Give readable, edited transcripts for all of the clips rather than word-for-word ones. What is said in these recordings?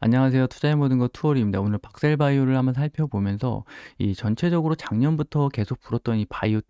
안녕하세요. 투자의 모든 것 투어리입니다. 오늘 박셀바이오를 한번 살펴보면서 이 전체적으로 작년부터 계속 불었던 이 바이오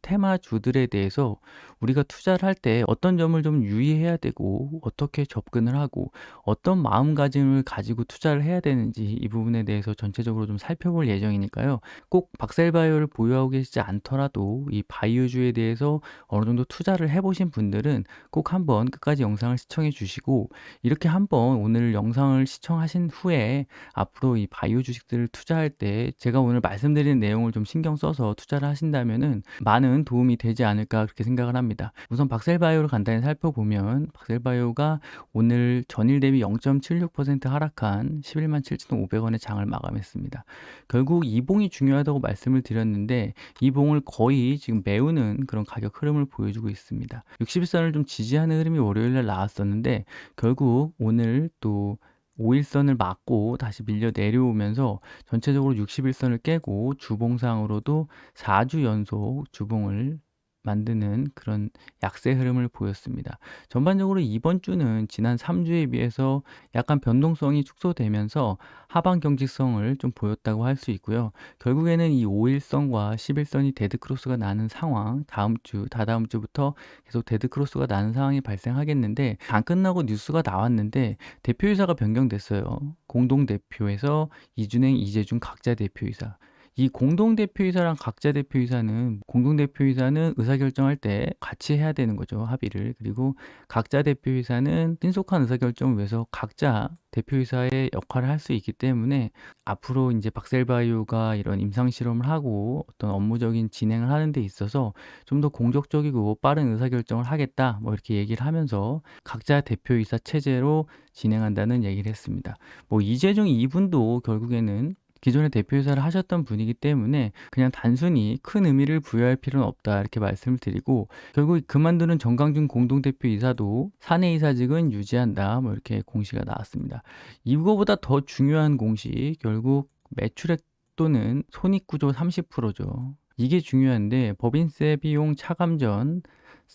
테마주들에 대해서 우리가 투자를 할 때 어떤 점을 좀 유의해야 되고 어떻게 접근을 하고 어떤 마음가짐을 가지고 투자를 해야 되는지 이 부분에 대해서 전체적으로 좀 살펴볼 예정이니까요. 꼭 박셀바이오를 보유하고 계시지 않더라도 이 바이오주에 대해서 어느 정도 투자를 해보신 분들은 꼭 한번 끝까지 영상을 시청해 주시고 이렇게 한번 오늘 영상을 시청하신 후에 앞으로 이 바이오 주식들을 투자할 때 제가 오늘 말씀드린 내용을 좀 신경 써서 투자를 하신다면은 많은 도움이 되지 않을까 그렇게 생각을 합니다. 우선 박셀바이오를 간단히 살펴보면 박셀바이오가 오늘 전일 대비 0.76% 하락한 11만 7,500원의 장을 마감했습니다. 결국 이 봉이 중요하다고 말씀을 드렸는데 이 봉을 거의 지금 메우는 그런 가격 흐름을 보여주고 있습니다. 60일선을 좀 지지하는 흐름이 월요일날 나왔었는데 결국 오늘 또 5일선을 맞고 다시 밀려 내려오면서 전체적으로 60일선을 깨고 주봉상으로도 4주 연속 주봉을 만드는 그런 약세 흐름을 보였습니다. 전반적으로 이번 주는 지난 3주에 비해서 약간 변동성이 축소되면서 하방 경직성을 좀 보였다고 할 수 있고요. 결국에는 이 5일선과 10일선이 데드크로스가 나는 상황, 다음 주, 다다음 주부터 계속 데드크로스가 나는 상황이 발생하겠는데 안 끝나고 뉴스가 나왔는데 대표이사가 변경됐어요. 공동대표에서 이준행, 이재준 각자 대표이사. 이 공동대표이사랑 각자 대표이사는 공동대표이사는 의사결정할 때 같이 해야 되는 거죠. 합의를. 그리고 각자 대표이사는 신속한 의사결정을 위해서 각자 대표이사의 역할을 할 수 있기 때문에 앞으로 이제 박셀바이오가 이런 임상실험을 하고 어떤 업무적인 진행을 하는 데 있어서 좀 더 공적적이고 빠른 의사결정을 하겠다. 뭐 이렇게 얘기를 하면서 각자 대표이사 체제로 진행한다는 얘기를 했습니다. 뭐 이재중 이분도 결국에는 기존의 대표이사를 하셨던 분이기 때문에 그냥 단순히 큰 의미를 부여할 필요는 없다 이렇게 말씀을 드리고 결국 그만두는 정강준 공동대표이사도 사내이사직은 유지한다 뭐 이렇게 공시가 나왔습니다. 이거보다 더 중요한 공시 결국 매출액 또는 손익구조 30%죠. 이게 중요한데 법인세 비용 차감전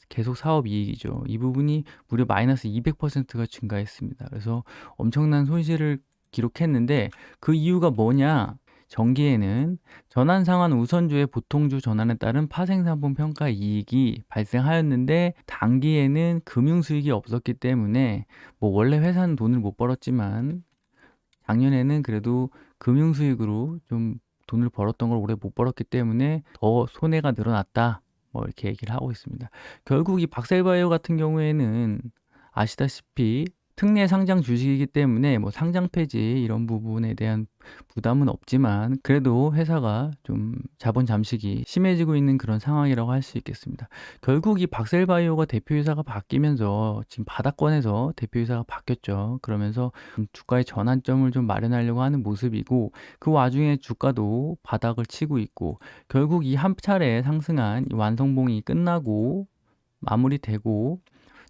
계속 사업 이익이죠. 이 부분이 무려 마이너스 200%가 증가했습니다. 그래서 엄청난 손실을 기록했는데 그 이유가 뭐냐? 전기에는 전환 상환 우선주의 보통주 전환에 따른 파생상품 평가 이익이 발생하였는데 단기에는 금융 수익이 없었기 때문에 뭐 원래 회사는 돈을 못 벌었지만 작년에는 그래도 금융 수익으로 좀 돈을 벌었던 걸 올해 못 벌었기 때문에 더 손해가 늘어났다. 뭐 이렇게 얘기를 하고 있습니다. 결국 이 박셀바이오 같은 경우에는 아시다시피 특례 상장 주식이기 때문에 뭐 상장 폐지 이런 부분에 대한 부담은 없지만 그래도 회사가 좀 자본 잠식이 심해지고 있는 그런 상황이라고 할 수 있겠습니다. 결국 이 박셀바이오가 대표이사가 바뀌면서 지금 바닥권에서 대표이사가 바뀌었죠. 그러면서 주가의 전환점을 좀 마련하려고 하는 모습이고 그 와중에 주가도 바닥을 치고 있고 결국 이 한 차례 상승한 이 완성봉이 끝나고 마무리되고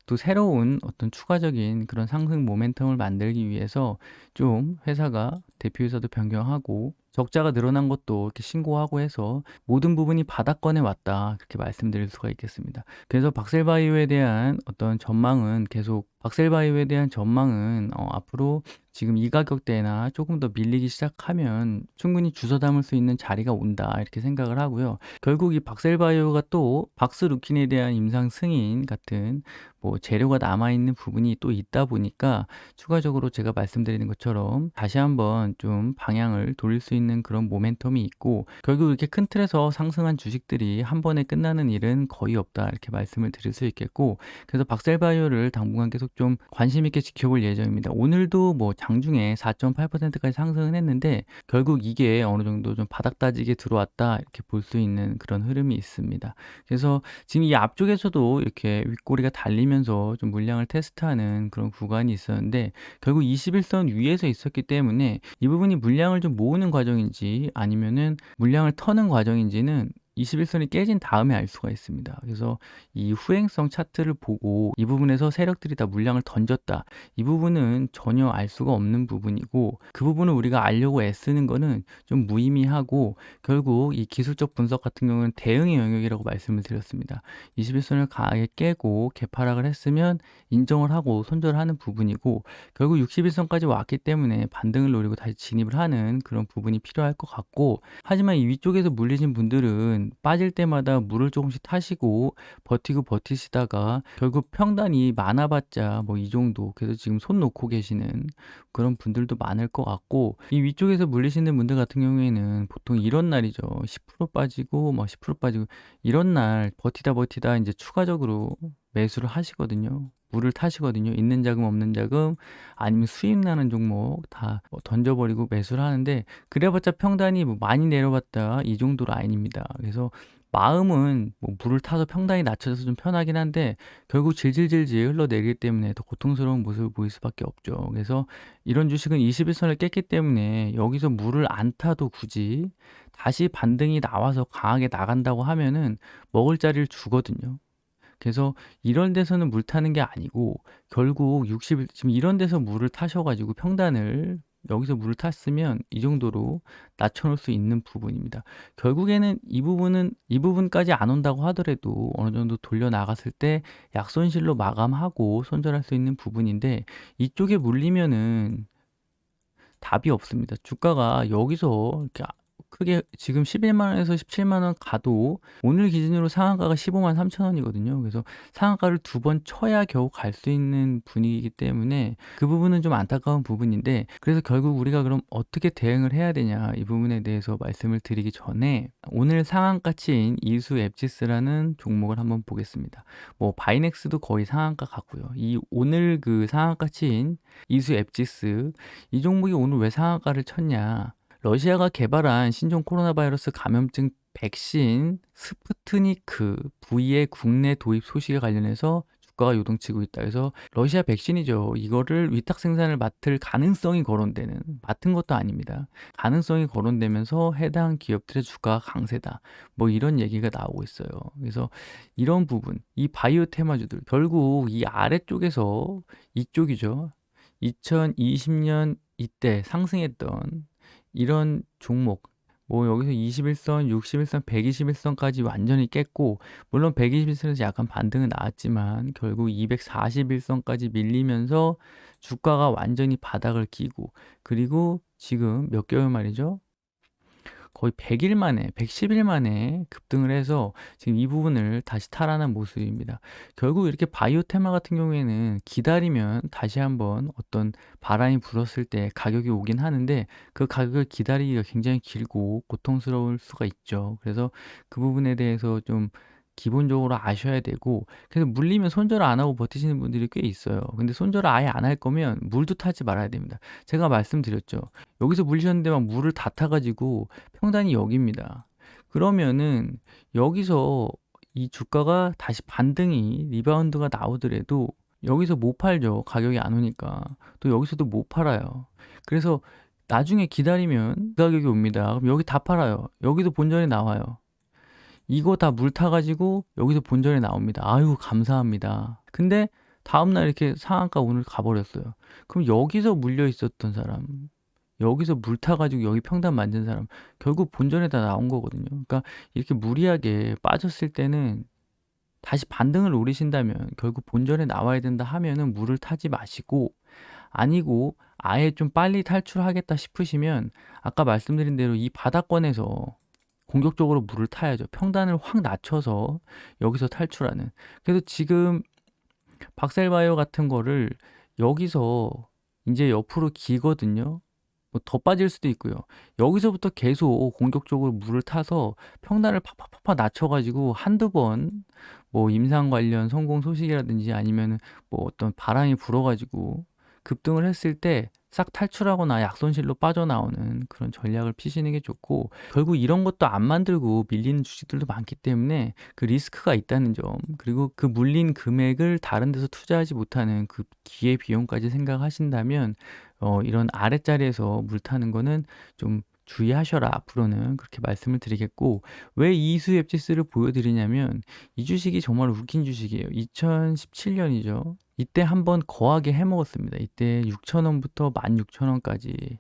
또 새로운 어떤 추가적인 그런 상승 모멘텀을 만들기 위해서 좀 회사가 대표이사도 변경하고 적자가 늘어난 것도 이렇게 신고하고 해서 모든 부분이 바닥권에 왔다 그렇게 말씀드릴 수가 있겠습니다. 그래서 박셀바이오에 대한 어떤 전망은 계속 박셀바이오에 대한 전망은 앞으로 지금 이 가격대나 조금 더 밀리기 시작하면 충분히 주워 담을 수 있는 자리가 온다 이렇게 생각을 하고요. 결국 이 박셀바이오가 또 박스루킨에 대한 임상 승인 같은 뭐 재료가 남아있는 부분이 또 있다 보니까 추가적으로 제가 말씀드리는 것처럼 다시 한번 좀 방향을 돌릴 수 있는 그런 모멘텀이 있고 결국 이렇게 큰 틀에서 상승한 주식들이 한 번에 끝나는 일은 거의 없다 이렇게 말씀을 드릴 수 있겠고 그래서 박셀바이오를 당분간 계속 좀 관심 있게 지켜볼 예정입니다. 오늘도 뭐 장중에 4.8%까지 상승은 했는데 결국 이게 어느 정도 좀 바닥 다지게 들어왔다 이렇게 볼 수 있는 그런 흐름이 있습니다. 그래서 지금 이 앞쪽에서도 이렇게 윗꼬리가 달리면서 좀 물량을 테스트하는 그런 구간이 있었는데 결국 21선 위에서 있었기 때문에 이 부분이 물량을 좀 모으는 과정인지 아니면은 물량을 터는 과정인지는 21선이 깨진 다음에 알 수가 있습니다. 그래서 이 후행성 차트를 보고 이 부분에서 세력들이 다 물량을 던졌다. 이 부분은 전혀 알 수가 없는 부분이고, 그 부분을 우리가 알려고 애쓰는 거는 좀 무의미하고, 결국 이 기술적 분석 같은 경우는 대응의 영역이라고 말씀을 드렸습니다. 21선을 강하게 깨고 개파락을 했으면 인정을 하고 손절을 하는 부분이고, 결국 61선까지 왔기 때문에 반등을 노리고 다시 진입을 하는 그런 부분이 필요할 것 같고, 하지만 이 위쪽에서 물리신 분들은 빠질 때마다 물을 조금씩 타시고 버티고 버티시다가 결국 평단이 많아봤자 뭐 이 정도, 그래서 지금 손 놓고 계시는 그런 분들도 많을 것 같고, 이 위쪽에서 물리시는 분들 같은 경우에는 보통 이런 날이죠. 10% 빠지고 뭐 10% 빠지고 이런 날 버티다 버티다 이제 추가적으로 매수를 하시거든요. 물을 타시거든요. 있는 자금 없는 자금 아니면 수익 나는 종목 다 던져버리고 매수를 하는데, 그래봤자 평단이 뭐 많이 내려봤다 이 정도 라인입니다. 그래서 마음은 뭐 물을 타서 평단이 낮춰져서 좀 편하긴 한데, 결국 질질질질 흘러내리기 때문에 더 고통스러운 모습을 보일 수밖에 없죠. 그래서 이런 주식은 21선을 깼기 때문에 여기서 물을 안 타도 굳이 다시 반등이 나와서 강하게 나간다고 하면은 먹을 자리를 주거든요. 그래서 이런 데서는 물 타는 게 아니고, 결국 60일 지금 이런 데서 물을 타셔 가지고 평단을 여기서 물을 탔으면 이 정도로 낮춰 놓을 수 있는 부분입니다. 결국에는 이 부분까지 안 온다고 하더라도 어느 정도 돌려 나갔을 때 약손실로 마감하고 손절할 수 있는 부분인데, 이쪽에 물리면은 답이 없습니다. 주가가 여기서 이렇게 크게 지금 11만 원에서 17만 원 가도 오늘 기준으로 상한가가 15만 3천 원이거든요. 그래서 상한가를 두 번 쳐야 겨우 갈 수 있는 분위기이기 때문에 그 부분은 좀 안타까운 부분인데, 그래서 결국 우리가 그럼 어떻게 대응을 해야 되냐, 이 부분에 대해서 말씀을 드리기 전에 오늘 상한가치인 이수 앱지스라는 종목을 한번 보겠습니다. 뭐 바이넥스도 거의 상한가 같고요. 이 오늘 그 상한가치인 이수 앱지스, 이 종목이 오늘 왜 상한가를 쳤냐? 러시아가 개발한 신종 코로나 바이러스 감염증 백신 스푸트니크 V의 국내 도입 소식에 관련해서 주가가 요동치고 있다. 그래서 러시아 백신이죠. 이거를 위탁 생산을 맡을 가능성이 거론되는, 맡은 것도 아닙니다. 가능성이 거론되면서 해당 기업들의 주가가 강세다. 뭐 이런 얘기가 나오고 있어요. 그래서 이런 부분, 이 바이오 테마주들, 결국 이 아래쪽에서 이쪽이죠. 2020년 이때 상승했던 이런 종목, 뭐 여기서 21선, 61선, 121선까지 완전히 깼고, 물론 121선에서 약간 반등은 나왔지만 결국 241선까지 밀리면서 주가가 완전히 바닥을 기고, 그리고 지금 몇 개월 말이죠? 거의 100일 만에, 110일 만에 급등을 해서 지금 이 부분을 다시 탈환한 모습입니다. 결국 이렇게 바이오 테마 같은 경우에는 기다리면 다시 한번 어떤 바람이 불었을 때 가격이 오긴 하는데, 그 가격을 기다리기가 굉장히 길고 고통스러울 수가 있죠. 그래서 그 부분에 대해서 좀 기본적으로 아셔야 되고, 그래서 물리면 손절을 안 하고 버티시는 분들이 꽤 있어요. 근데 손절을 아예 안 할 거면 물도 타지 말아야 됩니다. 제가 말씀드렸죠. 여기서 물리셨는데 막 물을 다 타가지고 평단이 여기입니다. 그러면은 여기서 이 주가가 다시 반등이 리바운드가 나오더라도 여기서 못 팔죠. 가격이 안 오니까. 또 여기서도 못 팔아요. 그래서 나중에 기다리면 그 가격이 옵니다. 그럼 여기 다 팔아요. 여기도 본전이 나와요. 이거 다 물 타가지고 여기서 본전이 나옵니다. 아유, 감사합니다. 근데 다음날 이렇게 상한가 오늘 가버렸어요. 그럼 여기서 물려 있었던 사람, 여기서 물 타가지고 여기 평단 만든 사람, 결국 본전에 다 나온 거거든요. 그러니까 이렇게 무리하게 빠졌을 때는 다시 반등을 노리신다면 결국 본전에 나와야 된다 하면은 물을 타지 마시고, 아니고 아예 좀 빨리 탈출하겠다 싶으시면 아까 말씀드린 대로 이 바닥권에서 공격적으로 물을 타야죠. 평단을 확 낮춰서 여기서 탈출하는. 그래서 지금 박셀바이오 같은 거를 여기서 이제 옆으로 기거든요. 뭐 더 빠질 수도 있고요. 여기서부터 계속 공격적으로 물을 타서 평단을 팍팍팍팍 낮춰가지고 한두 번 뭐 임상 관련 성공 소식이라든지 아니면 뭐 어떤 바람이 불어가지고 급등을 했을 때 싹 탈출하거나 약손실로 빠져나오는 그런 전략을 피시는 게 좋고, 결국 이런 것도 안 만들고 밀리는 주식들도 많기 때문에 그 리스크가 있다는 점, 그리고 그 물린 금액을 다른 데서 투자하지 못하는 그 기회 비용까지 생각하신다면 이런 아랫자리에서 물 타는 거는 좀 주의하셔라 앞으로는 그렇게 말씀을 드리겠고 왜 이수 앱지스를 보여드리냐면 이 주식이 정말 웃긴 주식이에요. 2017년이죠. 이때 한번 거하게 해먹었습니다. 이때 6,000원부터 16,000원까지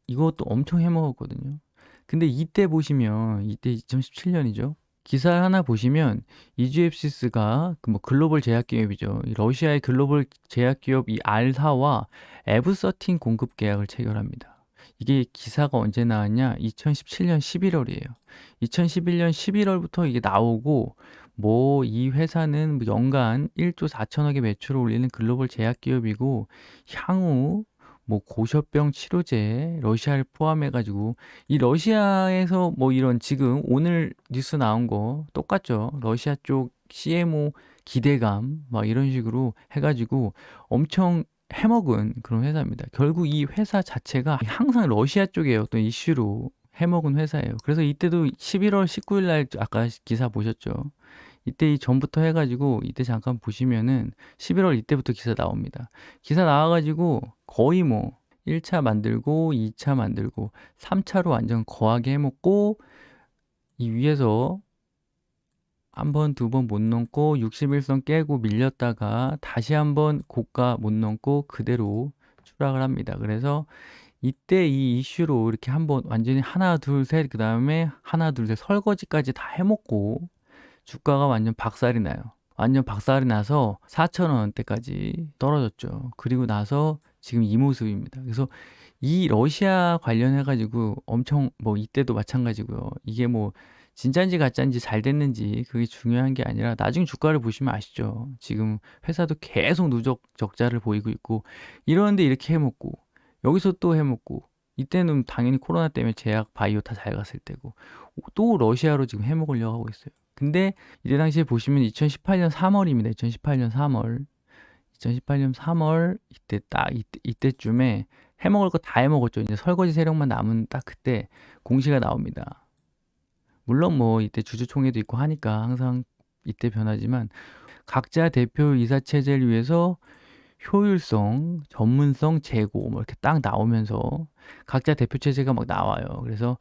이것도 엄청 해먹었거든요. 근데 이때 보시면 이때 2017년이죠. 기사 하나 보시면 이주앱시스가 뭐 글로벌 제약기업이죠. 이 러시아의 글로벌 제약기업 이 알사와 F13 공급 계약을 체결합니다. 이게 기사가 언제 나왔냐? 2017년 11월이에요. 2011년 11월부터 이게 나오고 뭐 이 회사는 뭐 연간 1조 4천억의 매출을 올리는 글로벌 제약기업이고 향후 뭐 고셔병 치료제 러시아를 포함해 가지고 이 러시아에서 뭐 이런 지금 오늘 뉴스 나온 거 똑같죠. 러시아 쪽 CMO 기대감 막 이런 식으로 해 가지고 엄청 해먹은 그런 회사입니다. 결국 이 회사 자체가 항상 러시아 쪽의 어떤 이슈로 해먹은 회사예요. 그래서 이때도 11월 19일 날 아까 기사 보셨죠. 이때 전부터 해가지고 이때 잠깐 보시면은 11월 이때부터 기사 나옵니다. 기사 나와가지고 거의 뭐 1차 만들고 2차 만들고 3차로 완전 거하게 해먹고 이 위에서 한 번, 두 번 못 넘고 61선 깨고 밀렸다가 다시 한번 고가 못 넘고 그대로 추락을 합니다. 그래서 이때 이 이슈로 이렇게 한번 완전히 하나, 둘, 셋, 그 다음에 하나, 둘, 셋 설거지까지 다 해먹고 주가가 완전 박살이 나요. 완전 박살이 나서 4,000원대까지 떨어졌죠. 그리고 나서 지금 이 모습입니다. 그래서 이 러시아 관련해 가지고 엄청 뭐 이때도 마찬가지고요. 이게 뭐 진짠지 가짠지 잘 됐는지 그게 중요한 게 아니라 나중에 주가를 보시면 아시죠. 지금 회사도 계속 누적 적자를 보이고 있고 이러는데 이렇게 해먹고 여기서 또 해먹고 이때는 당연히 코로나 때문에 제약 바이오 다 잘 갔을 때고 또 러시아로 지금 해먹으려고 하고 있어요. 근데 이때 당시에 보시면 2018년 3월입니다. 2018년 3월. 2018년 3월 이때쯤에 해먹을 거 다 해먹었죠. 이제 설거지 세력만 남은 딱 그때 공시가 나옵니다. 물론 뭐 이때 주주총회도 있고 하니까 항상 이때 변하지만 각자 대표 이사 체제를 위해서 효율성, 전문성, 재고 뭐 이렇게 딱 나오면서 각자 대표 체제가 막 나와요. 그래서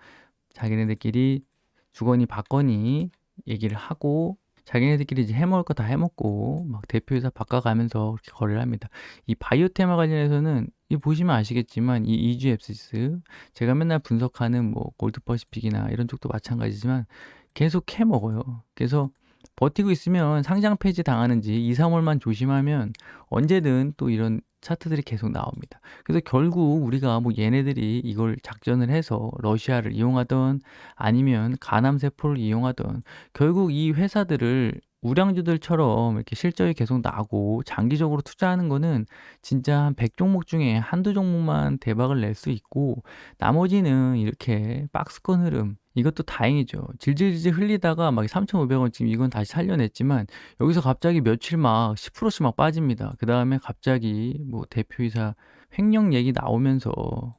자기네들끼리 주거니 받거니 얘기를 하고 자기네들끼리 이제 해먹을 거 다 해먹고 막 대표이사 바꿔가면서 그렇게 거래를 합니다. 이 바이오 테마 관련해서는 이 보시면 아시겠지만 이 이주 앱시스 제가 맨날 분석하는 뭐 골드퍼시픽이나 이런 쪽도 마찬가지지만 계속 해먹어요. 그래서 버티고 있으면 상장 폐지 당하는지 2, 3월만 조심하면 언제든 또 이런 차트들이 계속 나옵니다. 그래서 결국 우리가 뭐 얘네들이 이걸 작전을 해서 러시아를 이용하던 아니면 가남세포를 이용하던 결국 이 회사들을 우량주들처럼 이렇게 실적이 계속 나고 장기적으로 투자하는 거는 진짜 한 100종목 중에 한두 종목만 대박을 낼 수 있고 나머지는 이렇게 박스권 흐름 이것도 다행이죠. 질질질 흘리다가 막 3,500원 지금 이건 다시 살려냈지만 여기서 갑자기 며칠 막 10%씩 막 빠집니다. 그 다음에 갑자기 뭐 대표이사 횡령 얘기 나오면서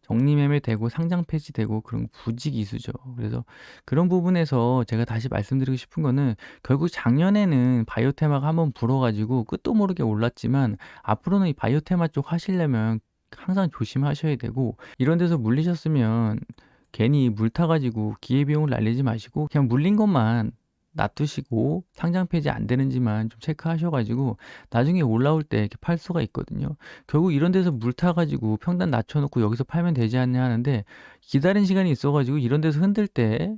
정리매매되고 상장 폐지되고 그런 부지기수죠. 그래서 그런 부분에서 제가 다시 말씀드리고 싶은 거는 결국 작년에는 바이오테마가 한번 불어가지고 끝도 모르게 올랐지만 앞으로는 이 바이오테마 쪽 하시려면 항상 조심하셔야 되고 이런 데서 물리셨으면 괜히 물 타가지고 기회비용을 날리지 마시고 그냥 물린 것만 놔두시고 상장 폐지 안 되는지만 좀 체크하셔가지고 나중에 올라올 때 이렇게 팔 수가 있거든요. 결국 이런 데서 물 타가지고 평단 낮춰놓고 여기서 팔면 되지 않냐 하는데 기다린 시간이 있어가지고 이런 데서 흔들 때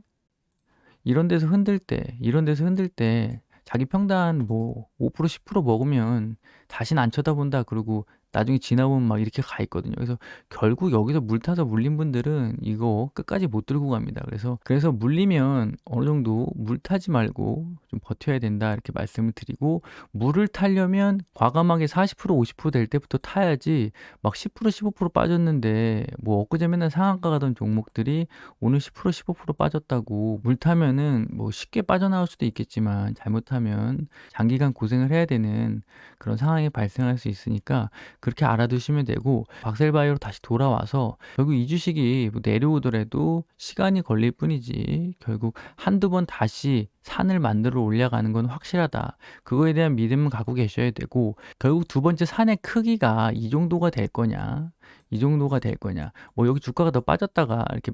이런 데서 흔들 때 자기 평단 뭐 5% 10% 먹으면 다시는 안 쳐다본다 그러고 나중에 지나보면 막 이렇게 가 있거든요. 그래서 결국 여기서 물 타서 물린 분들은 이거 끝까지 못 들고 갑니다. 그래서 물리면 어느 정도 물 타지 말고 좀 버텨야 된다 이렇게 말씀을 드리고 물을 타려면 과감하게 40% 50%될 때부터 타야지 막 10% 15% 빠졌는데 뭐 엊그제 맨날 상한가 가던 종목들이 오늘 10% 15% 빠졌다고 물 타면은 뭐 쉽게 빠져나올 수도 있겠지만 잘못하면 장기간 고생을 해야 되는 그런 상황이 발생할 수 있으니까 그렇게 알아두시면 되고, 박셀바이오로 다시 돌아와서 결국 이 주식이 뭐 내려오더라도 시간이 걸릴 뿐이지 결국 한두 번 다시 산을 만들어 올라가는 건 확실하다. 그거에 대한 믿음은 갖고 계셔야 되고, 결국 두 번째 산의 크기가 이 정도가 될 거냐, 이 정도가 될 거냐, 뭐 여기 주가가 더 빠졌다가 이렇게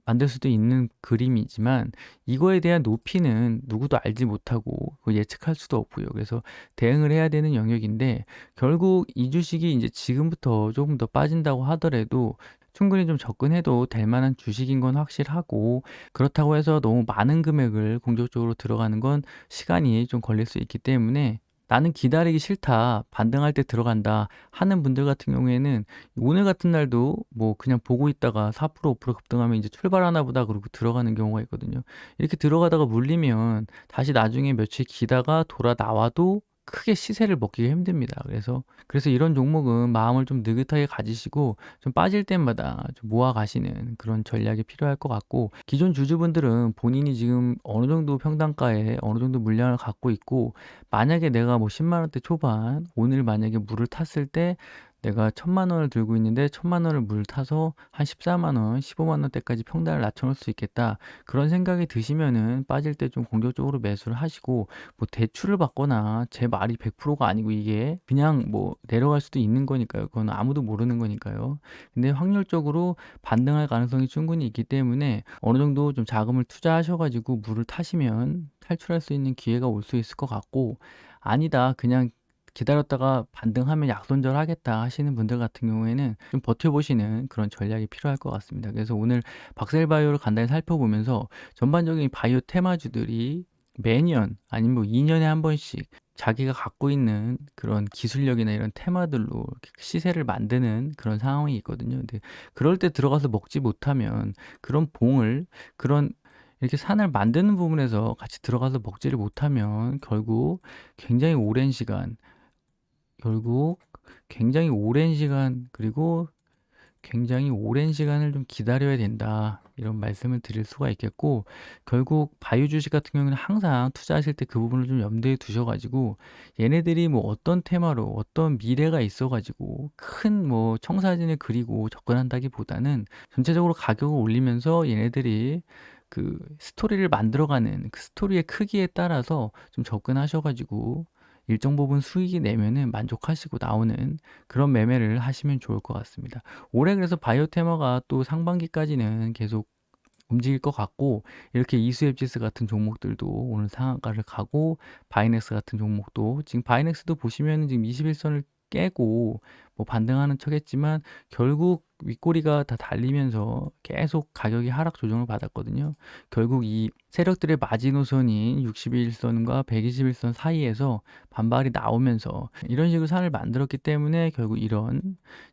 만들 수도 있는 그림이지만, 이거에 대한 높이는 누구도 알지 못하고 예측할 수도 없고요. 그래서 대응을 해야 되는 영역인데, 결국 이 주식이 이제 지금부터 조금 더 빠진다고 하더라도 충분히 좀 접근해도 될 만한 주식인 건 확실하고, 그렇다고 해서 너무 많은 금액을 공격적으로 들어가는 건 시간이 좀 걸릴 수 있기 때문에, 나는 기다리기 싫다, 반등할 때 들어간다 하는 분들 같은 경우에는 오늘 같은 날도 뭐 그냥 보고 있다가 4% 5% 급등하면 이제 출발하나 보다 그러고 들어가는 경우가 있거든요. 이렇게 들어가다가 물리면 다시 나중에 며칠 기다가 돌아 나와도 크게 시세를 먹기가 힘듭니다. 그래서 이런 종목은 마음을 좀 느긋하게 가지시고 좀 빠질 때마다 좀 모아 가시는 그런 전략이 필요할 것 같고, 기존 주주분들은 본인이 지금 어느 정도 평단가에 어느 정도 물량을 갖고 있고, 만약에 내가 뭐 10만 원대 초반 오늘 만약에 물을 탔을 때 내가 1,000만 원을 들고 있는데 1,000만 원을 물 타서 한 14만 원, 15만 원대까지 평단을 낮춰 놓을 수 있겠다. 그런 생각이 드시면은 빠질 때 좀 공격적으로 매수를 하시고, 뭐 대출을 받거나 제 말이 100%가 아니고 이게 그냥 뭐 내려갈 수도 있는 거니까요. 그건 아무도 모르는 거니까요. 근데 확률적으로 반등할 가능성이 충분히 있기 때문에 어느 정도 좀 자금을 투자하셔 가지고 물을 타시면 탈출할 수 있는 기회가 올 수 있을 것 같고, 아니다 그냥 기다렸다가 반등하면 약손절하겠다 하시는 분들 같은 경우에는 좀 버텨보시는 그런 전략이 필요할 것 같습니다. 그래서 오늘 박셀바이오를 간단히 살펴보면서 전반적인 바이오 테마주들이 매년 아니면 뭐 2년에 한 번씩 자기가 갖고 있는 그런 기술력이나 이런 테마들로 이렇게 시세를 만드는 그런 상황이 있거든요. 근데 그럴 때 들어가서 먹지 못하면 그런 봉을, 그런 이렇게 산을 만드는 부분에서 같이 들어가서 먹지를 못하면 굉장히 오랜 시간 결국 굉장히 오랜 시간, 그리고 굉장히 오랜 시간을 좀 기다려야 된다, 이런 말씀을 드릴 수가 있겠고, 결국 바이오 주식 같은 경우는 항상 투자하실 때 그 부분을 좀 염두에 두셔 가지고, 얘네들이 뭐 어떤 테마로 어떤 미래가 있어 가지고 큰 뭐 청사진을 그리고 접근한다기보다는 전체적으로 가격을 올리면서 얘네들이 그 스토리를 만들어가는 그 스토리의 크기에 따라서 좀 접근하셔 가지고 일정 부분 수익이 내면은 만족하시고 나오는 그런 매매를 하시면 좋을 것 같습니다. 올해 그래서 바이오 테마가 또 상반기까지는 계속 움직일 것 같고, 이렇게 이수앱지스 같은 종목들도 오늘 상한가를 가고, 바이넥스 같은 종목도 지금 바이넥스도 보시면은 지금 21선을 깨고 뭐 반등하는 척했지만 결국 윗꼬리가 다 달리면서 계속 가격이 하락 조정을 받았거든요. 결국 이 세력들의 마지노선인 61선과 121선 사이에서 반발이 나오면서 이런 식으로 산을 만들었기 때문에 결국 이런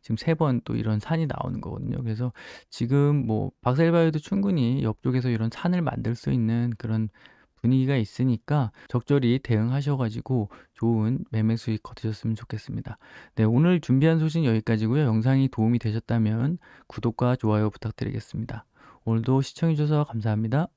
지금 세 번 또 이런 산이 나오는 거거든요. 그래서 지금 뭐 박셀바이오도 충분히 옆쪽에서 이런 산을 만들 수 있는 그런 분위기가 있으니까 적절히 대응하셔 가지고 좋은 매매 수익 거두셨으면 좋겠습니다. 네, 오늘 준비한 소식 여기까지고요. 영상이 도움이 되셨다면 구독과 좋아요 부탁드리겠습니다. 오늘도 시청해 주셔서 감사합니다.